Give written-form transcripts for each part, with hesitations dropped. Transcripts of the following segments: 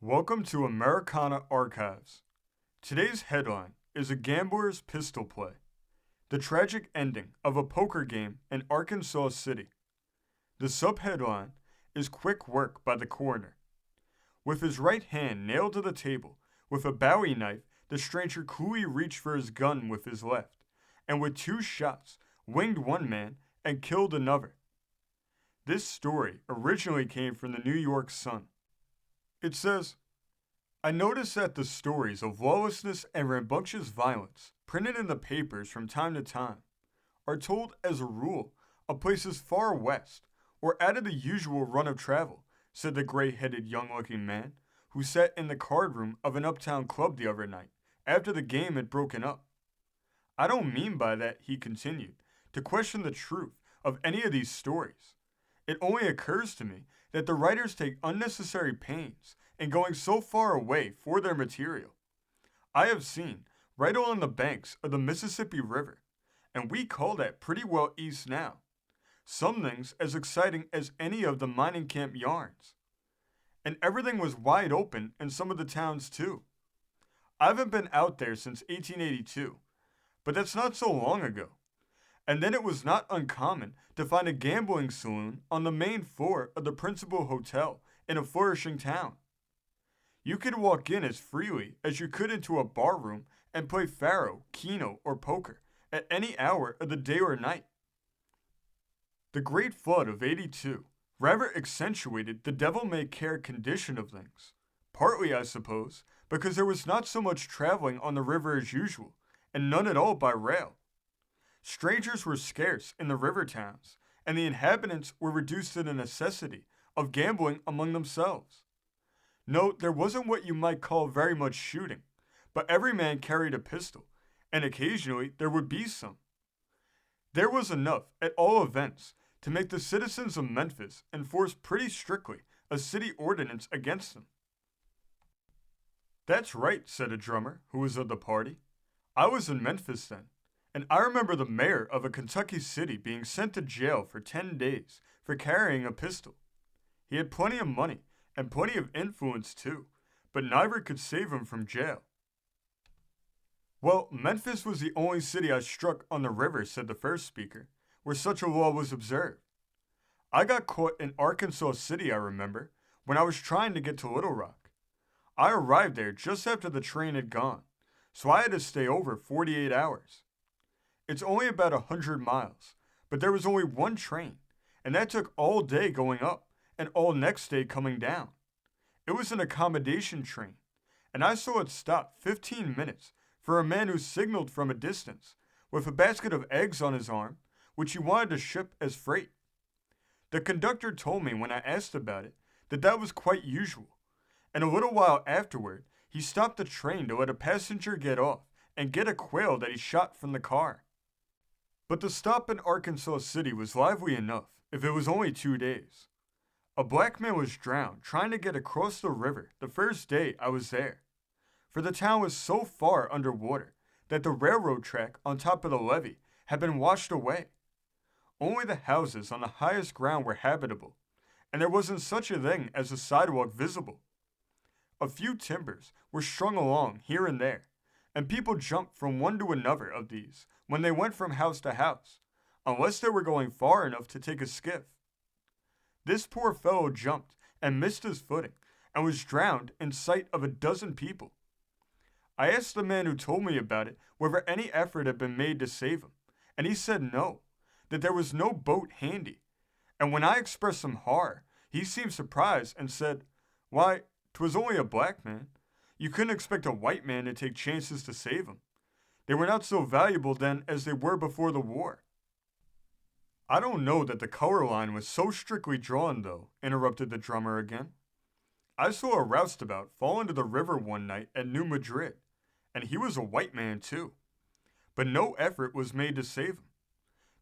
Welcome to Americana Archives. Today's headline is A Gambler's Pistol Play, the tragic ending of a poker game in Arkansas City. The subheadline is Quick Work by the Coroner. With his right hand nailed to the table, with a Bowie knife, the stranger coolly reached for his gun with his left, and with two shots, winged one man and killed another. This story originally came from the New York Sun. It says, I notice that the stories of lawlessness and rambunctious violence printed in the papers from time to time are told as a rule of places far west or out of the usual run of travel, said the gray-headed young-looking man who sat in the card room of an uptown club the other night after the game had broken up. I don't mean by that, he continued, to question the truth of any of these stories. It only occurs to me that the writers take unnecessary pains in going so far away for their material. I have seen right along the banks of the Mississippi River, and we call that pretty well east now. Some things as exciting as any of the mining camp yarns. And everything was wide open in some of the towns too. I haven't been out there since 1882, but that's not so long ago. And then it was not uncommon to find a gambling saloon on the main floor of the principal hotel in a flourishing town. You could walk in as freely as you could into a bar room and play faro, keno, or poker at any hour of the day or night. The Great Flood of '82 rather accentuated the devil-may-care condition of things, partly, I suppose, because there was not so much traveling on the river as usual, and none at all by rail. Strangers were scarce in the river towns, and the inhabitants were reduced to the necessity of gambling among themselves. No, there wasn't what you might call very much shooting, but every man carried a pistol, and occasionally there would be some. There was enough, at all events, to make the citizens of Memphis enforce pretty strictly a city ordinance against them. That's right, said a drummer who was of the party. I was in Memphis then, and I remember the mayor of a Kentucky city being sent to jail for 10 days for carrying a pistol. He had plenty of money and plenty of influence too, but neither could save him from jail. Well, Memphis was the only city I struck on the river, said the first speaker, where such a law was observed. I got caught in Arkansas City, I remember, when I was trying to get to Little Rock. I arrived there just after the train had gone, so I had to stay over 48 hours. It's only about 100 miles, but there was only one train, and that took all day going up and all next day coming down. It was an accommodation train, and I saw it stop 15 minutes for a man who signaled from a distance with a basket of eggs on his arm, which he wanted to ship as freight. The conductor told me when I asked about it that that was quite usual, and a little while afterward, he stopped the train to let a passenger get off and get a quail that he shot from the car. But the stop in Arkansas City was lively enough if it was only 2 days. A black man was drowned trying to get across the river the first day I was there, for the town was so far underwater that the railroad track on top of the levee had been washed away. Only the houses on the highest ground were habitable, and there wasn't such a thing as a sidewalk visible. A few timbers were strung along here and there, and people jumped from one to another of these when they went from house to house, unless they were going far enough to take a skiff. This poor fellow jumped and missed his footing and was drowned in sight of a dozen people. I asked the man who told me about it whether any effort had been made to save him, and he said no, that there was no boat handy. And when I expressed some horror, he seemed surprised and said, "Why, 'twas only a black man. You couldn't expect a white man to take chances to save him. They were not so valuable then as they were before the war." I don't know that the color line was so strictly drawn, though, interrupted the drummer again. I saw a roustabout fall into the river one night at New Madrid, and he was a white man, too. But no effort was made to save him.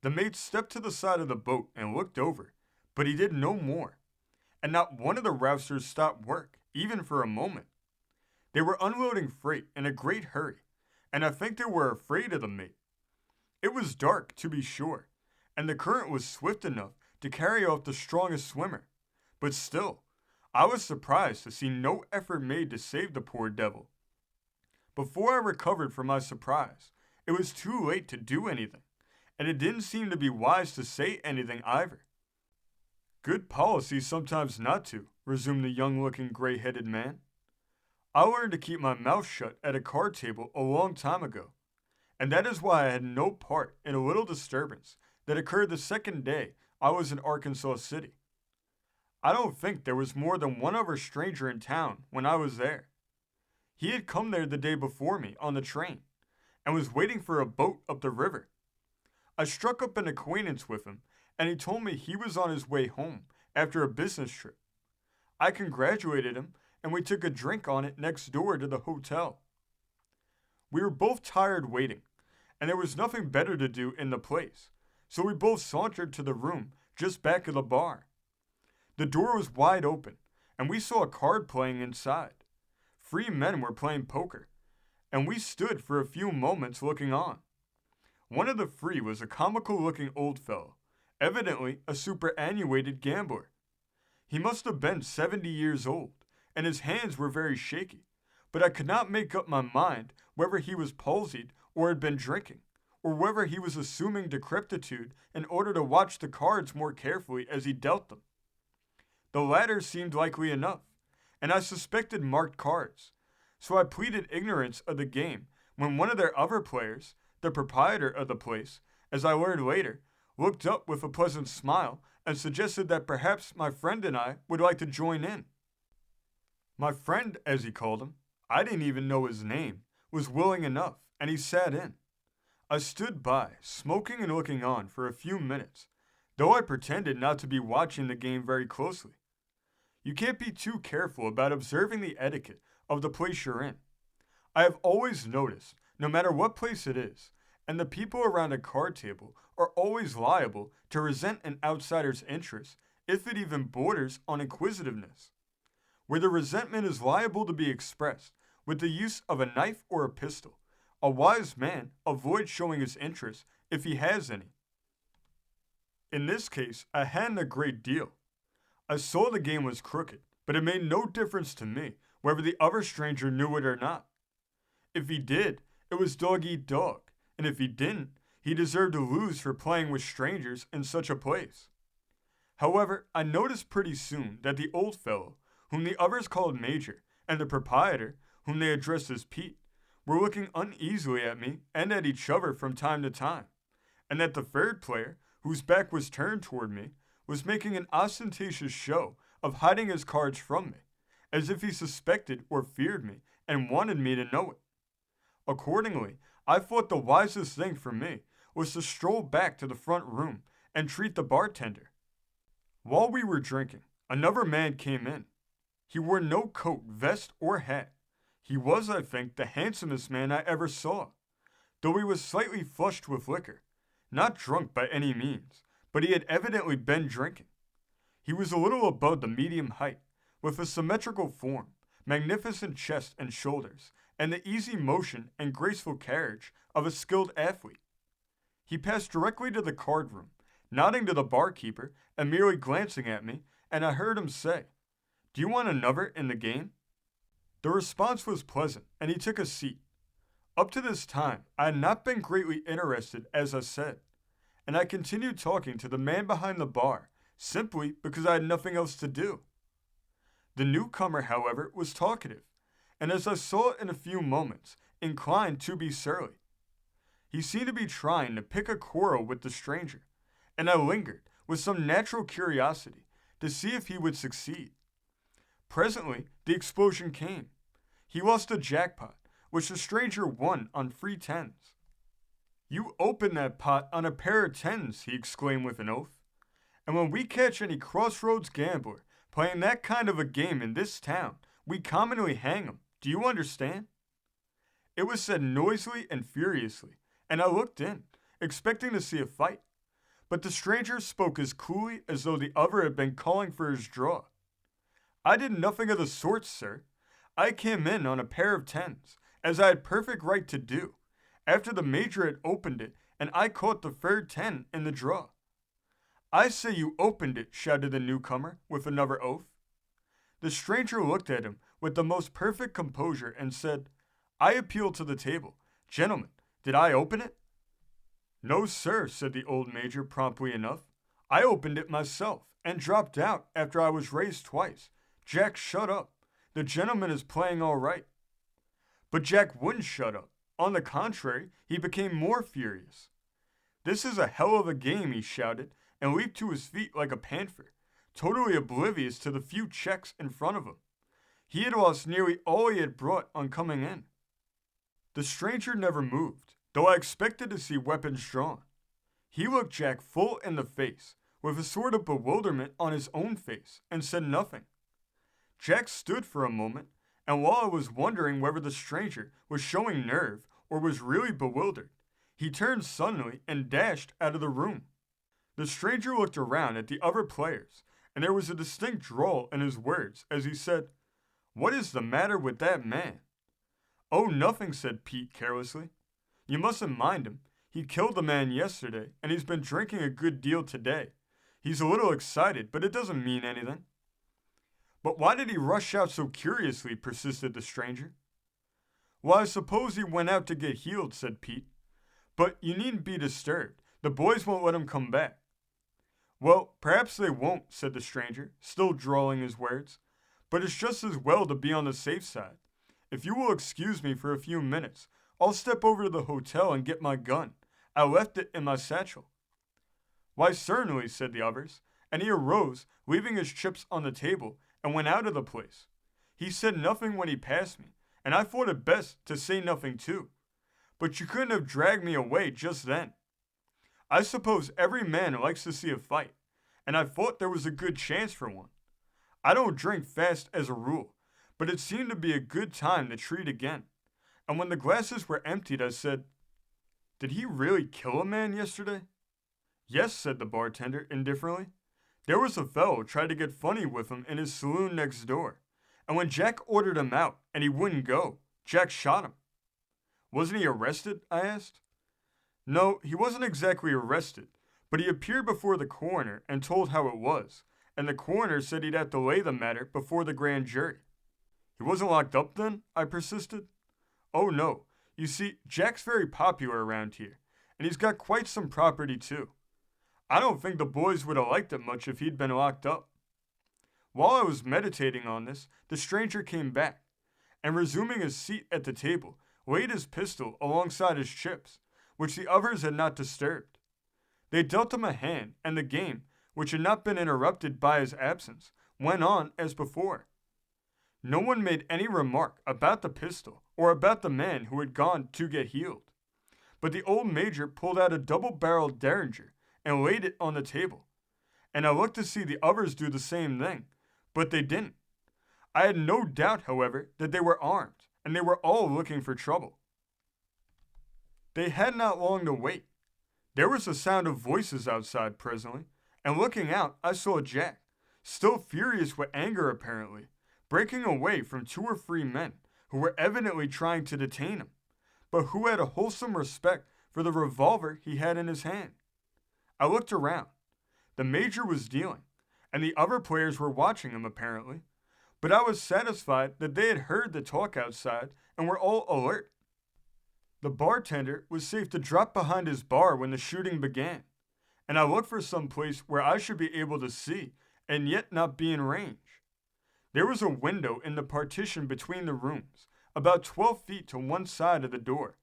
The mate stepped to the side of the boat and looked over, but he did no more, and not one of the rousters stopped work, even for a moment. They were unloading freight in a great hurry, and I think they were afraid of the mate. It was dark, to be sure, and the current was swift enough to carry off the strongest swimmer, but still, I was surprised to see no effort made to save the poor devil. Before I recovered from my surprise, it was too late to do anything, and it didn't seem to be wise to say anything either. Good policy sometimes not to, resumed the young-looking gray-headed man. I learned to keep my mouth shut at a card table a long time ago, and that is why I had no part in a little disturbance that occurred the second day I was in Arkansas City. I don't think there was more than one other stranger in town when I was there. He had come there the day before me on the train, and was waiting for a boat up the river. I struck up an acquaintance with him, and he told me he was on his way home after a business trip. I congratulated him, and we took a drink on it next door to the hotel. We were both tired waiting, and there was nothing better to do in the place, so we both sauntered to the room just back of the bar. The door was wide open, and we saw a card playing inside. 3 men were playing poker, and we stood for a few moments looking on. One of the 3 was a comical-looking old fellow, evidently a superannuated gambler. He must have been 70 years old, and his hands were very shaky, but I could not make up my mind whether he was palsied or had been drinking, or whether he was assuming decrepitude in order to watch the cards more carefully as he dealt them. The latter seemed likely enough, and I suspected marked cards, so I pleaded ignorance of the game when one of their other players, the proprietor of the place, as I learned later, looked up with a pleasant smile and suggested that perhaps my friend and I would like to join in. My friend, as he called him, I didn't even know his name, was willing enough, and he sat in. I stood by, smoking and looking on for a few minutes, though I pretended not to be watching the game very closely. You can't be too careful about observing the etiquette of the place you're in. I have always noticed, no matter what place it is, and the people around a card table are always liable to resent an outsider's interest if it even borders on inquisitiveness. Where the resentment is liable to be expressed with the use of a knife or a pistol, a wise man avoids showing his interest if he has any. In this case, I hadn't a great deal. I saw the game was crooked, but it made no difference to me whether the other stranger knew it or not. If he did, it was dog eat dog, and if he didn't, he deserved to lose for playing with strangers in such a place. However, I noticed pretty soon that the old fellow, whom the others called Major, and the proprietor, whom they addressed as Pete, were looking uneasily at me and at each other from time to time, and that the third player, whose back was turned toward me, was making an ostentatious show of hiding his cards from me, as if he suspected or feared me and wanted me to know it. Accordingly, I thought the wisest thing for me was to stroll back to the front room and treat the bartender. While we were drinking, another man came in. He wore no coat, vest, or hat. He was, I think, the handsomest man I ever saw, though he was slightly flushed with liquor, not drunk by any means, but he had evidently been drinking. He was a little above the medium height, with a symmetrical form, magnificent chest and shoulders, and the easy motion and graceful carriage of a skilled athlete. He passed directly to the card room, nodding to the barkeeper and merely glancing at me, and I heard him say, "Do you want another in the game?" The response was pleasant, and he took a seat. Up to this time, I had not been greatly interested, as I said, and I continued talking to the man behind the bar, simply because I had nothing else to do. The newcomer, however, was talkative, and as I saw in a few moments, inclined to be surly. He seemed to be trying to pick a quarrel with the stranger, and I lingered with some natural curiosity to see if he would succeed. Presently, the explosion came. He lost a jackpot, which the stranger won on 3 tens. "You opened that pot on a pair of 10s, he exclaimed with an oath. "And when we catch any crossroads gambler playing that kind of a game in this town, we commonly hang him. Do you understand?" It was said noisily and furiously, and I looked in, expecting to see a fight. But the stranger spoke as coolly as though the other had been calling for his draw. "I did nothing of the sort, sir. I came in on a pair of 10s, as I had perfect right to do, after the major had opened it and I caught the third 10 in the draw." "I say you opened it," shouted the newcomer with another oath. The stranger looked at him with the most perfect composure and said, "I appeal to the table. Gentlemen, did I open it?" "No, sir," said the old major promptly enough. "I opened it myself and dropped out after I was raised twice. Jack, shut up. The gentleman is playing all right." But Jack wouldn't shut up. On the contrary, he became more furious. "This is a hell of a game," he shouted, and leaped to his feet like a panther, totally oblivious to the few checks in front of him. He had lost nearly all he had brought on coming in. The stranger never moved, though I expected to see weapons drawn. He looked Jack full in the face, with a sort of bewilderment on his own face, and said nothing. Jack stood for a moment, and while I was wondering whether the stranger was showing nerve or was really bewildered, he turned suddenly and dashed out of the room. The stranger looked around at the other players, and there was a distinct drawl in his words as he said, "What is the matter with that man?" "Oh, nothing," said Pete carelessly. "You mustn't mind him. He killed a man yesterday, and he's been drinking a good deal today. He's a little excited, but it doesn't mean anything." "But why did he rush out so curiously?" persisted the stranger. "Well, I suppose he went out to get healed," said Pete. "But you needn't be disturbed. The boys won't let him come back." "Well, perhaps they won't," said the stranger, still drawling his words. "But it's just as well to be on the safe side. If you will excuse me for a few minutes, I'll step over to the hotel and get my gun. I left it in my satchel." "Why, certainly," said the others, and he arose, leaving his chips on the table, and went out of the place. He said nothing when he passed me, and I thought it best to say nothing too. But you couldn't have dragged me away just then. I suppose every man likes to see a fight, and I thought there was a good chance for one. I don't drink fast as a rule, but it seemed to be a good time to treat again. And when the glasses were emptied, I said, 'Did he really kill a man yesterday?' 'Yes,' said the bartender indifferently. 'There was a fellow tried to get funny with him in his saloon next door, and when Jack ordered him out and he wouldn't go, Jack shot him.' 'Wasn't he arrested?' I asked. 'No, he wasn't exactly arrested, but he appeared before the coroner and told how it was, and the coroner said he'd have to lay the matter before the grand jury.' 'He wasn't locked up then?' I persisted. 'Oh no, you see, Jack's very popular around here, and he's got quite some property too. I don't think the boys would have liked it much if he'd been locked up.' While I was meditating on this, the stranger came back, and resuming his seat at the table, laid his pistol alongside his chips, which the others had not disturbed. They dealt him a hand, and the game, which had not been interrupted by his absence, went on as before. No one made any remark about the pistol or about the man who had gone to get healed. But the old major pulled out a double-barreled Derringer and laid it on the table, and I looked to see the others do the same thing, but they didn't. I had no doubt, however, that they were armed, and they were all looking for trouble. They had not long to wait. There was a sound of voices outside presently, and looking out, I saw Jack, still furious with anger apparently, breaking away from 2 or 3 men who were evidently trying to detain him, but who had a wholesome respect for the revolver he had in his hand. I looked around. The major was dealing, and the other players were watching him apparently, but I was satisfied that they had heard the talk outside and were all alert. The bartender was safe to drop behind his bar when the shooting began, and I looked for some place where I should be able to see and yet not be in range. There was a window in the partition between the rooms, about 12 feet to one side of the door,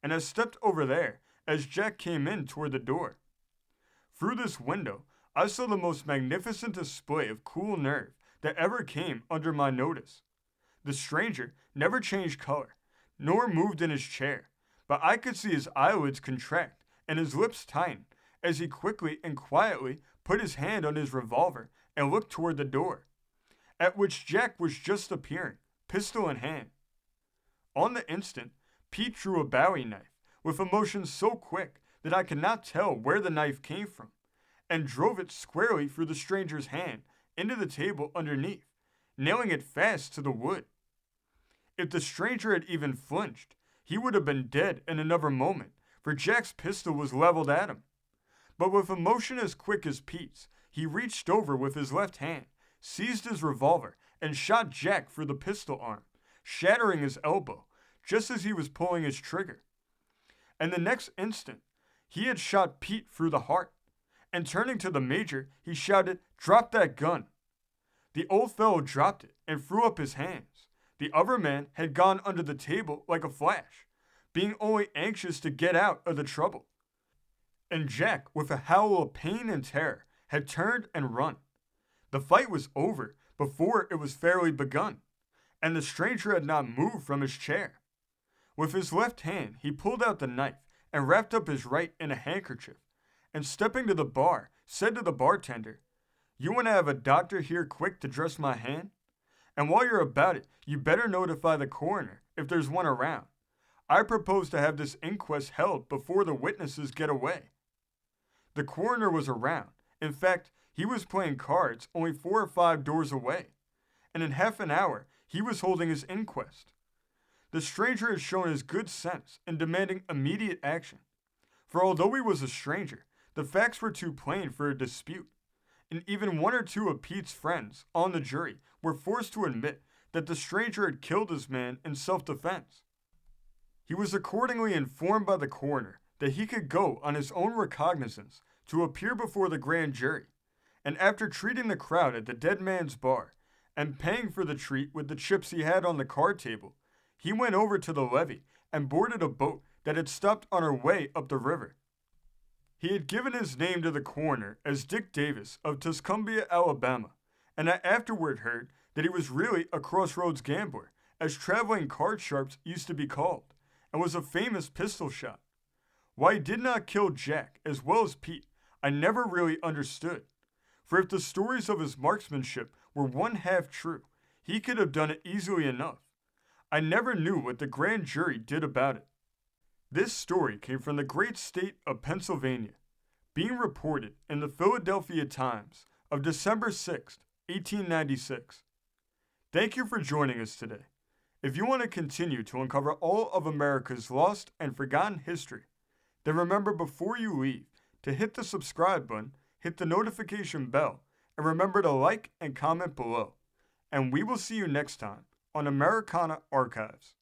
and I stepped over there as Jack came in toward the door. Through this window, I saw the most magnificent display of cool nerve that ever came under my notice. The stranger never changed color, nor moved in his chair, but I could see his eyelids contract and his lips tighten as he quickly and quietly put his hand on his revolver and looked toward the door, at which Jack was just appearing, pistol in hand. On the instant, Pete drew a Bowie knife, with a motion so quick that I could not tell where the knife came from, and drove it squarely through the stranger's hand into the table underneath, nailing it fast to the wood. If the stranger had even flinched, he would have been dead in another moment, for Jack's pistol was leveled at him. But with a motion as quick as Pete's, he reached over with his left hand, seized his revolver, and shot Jack through the pistol arm, shattering his elbow just as he was pulling his trigger. And the next instant, he had shot Pete through the heart, and turning to the major, he shouted, "Drop that gun." The old fellow dropped it and threw up his hands. The other man had gone under the table like a flash, being only anxious to get out of the trouble. And Jack, with a howl of pain and terror, had turned and run. The fight was over before it was fairly begun, and the stranger had not moved from his chair. With his left hand, he pulled out the knife and wrapped up his right in a handkerchief, and stepping to the bar, said to the bartender, "You want to have a doctor here quick to dress my hand? And while you're about it, you better notify the coroner if there's one around. I propose to have this inquest held before the witnesses get away." The coroner was around. In fact, he was playing cards only 4 or 5 doors away, and in half an hour he was holding his inquest. The stranger had shown his good sense in demanding immediate action, for although he was a stranger, the facts were too plain for a dispute, and even 1 or 2 of Pete's friends on the jury were forced to admit that the stranger had killed his man in self-defense. He was accordingly informed by the coroner that he could go on his own recognizance to appear before the grand jury, and after treating the crowd at the dead man's bar and paying for the treat with the chips he had on the card table, he went over to the levee and boarded a boat that had stopped on her way up the river. He had given his name to the coroner as Dick Davis of Tuscumbia, Alabama, and I afterward heard that he was really a crossroads gambler, as traveling card sharps used to be called, and was a famous pistol shot. Why he did not kill Jack as well as Pete, I never really understood, for if the stories of his marksmanship were one half true, he could have done it easily enough. I never knew what the grand jury did about it. This story came from the great state of Pennsylvania, being reported in the Philadelphia Times of December 6, 1896. Thank you for joining us today. If you want to continue to uncover all of America's lost and forgotten history, then remember before you leave to hit the subscribe button, hit the notification bell, and remember to like and comment below. And we will see you next time on Americana Archives.